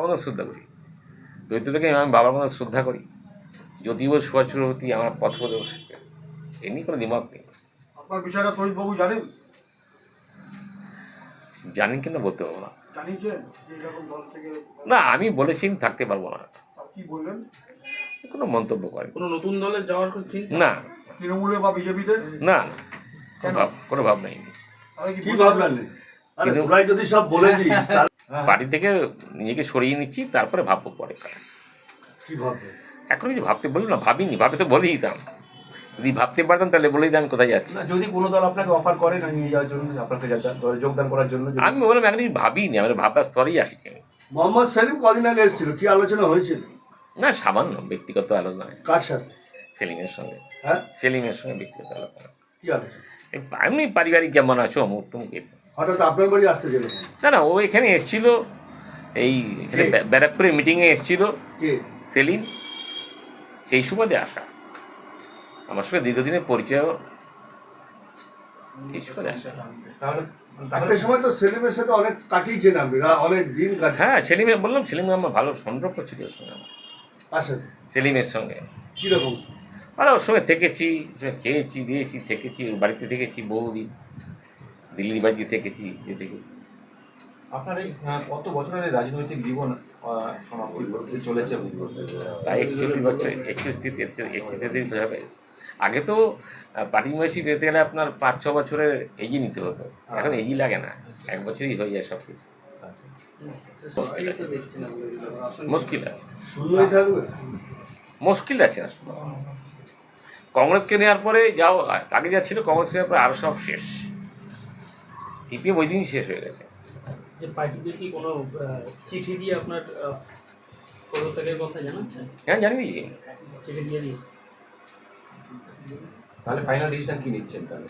মতো শ্রদ্ধা করি, দরিদ্রটাকে আমি বাবার মতো শ্রদ্ধা করি। যদিও সুভাষ চক্রবর্তী আমার পথপ্রদর্শক, এ নিয়ে কোনো দ্বিমত নেই। আপনার বিষয়টা তরিতবাবু জানেন? জানেন কিনা বলতে পারবো না। জানিয়েছেন যে এরকম দল থেকে? না, আমি বলেছি থাকতে পারবো না, কি বললেন? কোনো মন্তব্য করেন। কোনো নতুন দলে যাওয়ার কোনো চিন্তা? না তৃণমূলে বা বিজেপিতে? না, কোনো ভাব নেই। কি ভাবলেন? কিন্তু তোরাই যদি সব বলে দিস বাড়ি থেকে নিজেকে সরিয়ে নিচ্ছি, তারপরে ভাববো পরে। কি ভাববে? এখন কিছু ভাবতে বললো না, ভাবিনি, ভাবে তো বলেই দিতাম। যদি ভাবতে পারতাম তাহলে বলেই দিতাম কোথায় যাচ্ছি। যদি কোনো দল আপনাকে অফার করে না নিয়ে যাওয়ার জন্য, আপনাকে দলে যোগদান করার জন্য, আমি বললাম এখন কিছু ভাবিনি, আমার ভাববার স্তরেই আসি। মোহাম্মদ সেলিম কদিন আগে এসেছিল, কি আলোচনা হয়েছিল? না, সামান্য ব্যক্তিগত আলোচনা। কার সাথে? সেলিমের সঙ্গে। হ্যাঁ, সেলিমের সঙ্গে ব্যক্তিগত আলোচনা। কি আলোচনা? এমনি পারিবারিক কেমন আছো অমুক টুমুক। হঠাৎ আপনার বাড়ি আসতে গেল? না, ও এখানে এসেছিল, এই এখানে ব্যারাকপুরে মিটিংয়ে এসেছিল কে? সেলিম, সেই সুবাদে আসা। আমার সঙ্গে দীর্ঘদিনের পরিচয়, এই সুবাদে আসা। তাহলে একটা সময় তো সেলিমের সাথে অনেক কাটিয়েছেন আপনি, অনেক দিন কাটিয়ে। হ্যাঁ, সেলিমের বললাম, সেলিমের আমার ভালো সম্পর্ক ছিল ওর সঙ্গে আমার। আসলে সেলিমের সঙ্গে কীরকম? আর ওর সঙ্গে থেকেছি, খেয়েছি দিয়েছি, থেকেছি, ওর বাড়িতে থেকেছি বহুদিন, দিল্লির বাড়িতে থেকেছি, দেখেছি। আপনার এই কত বছরের রাজনৈতিক জীবন সমাপ্তি ঘটতে চলেছে? প্রায় 41 বছর, 31 হবে। আগে তো পার্টি মেম্বারশিপ পেতে গেলে আপনার 5-6 বছরের এগিয়ে নিতে হতো, এখন এগিয়ে লাগে না, 1 বছরই হয়ে যায় সব কিছু। মুশকিল আছে, শূন্যই থাকবে, মুশকিল আছে আসলে। কংগ্রেসকে নেওয়ার পরে যাও, আগে যা ছিল কংগ্রেস নেওয়ার পরে আরও সব শেষ। সিপিএম ওই দিনই শেষ হয়ে গেছে। যে পার্টিতে কি কোনো চিঠি দিয়ে আপনার পদত্যাগের কথা জানাচ্ছেন? হ্যাঁ, জানি। চিঠি দিয়ে দিয়েছে। তাহলে ফাইনাল ডিসিশন কি নিচ্ছেন তাহলে?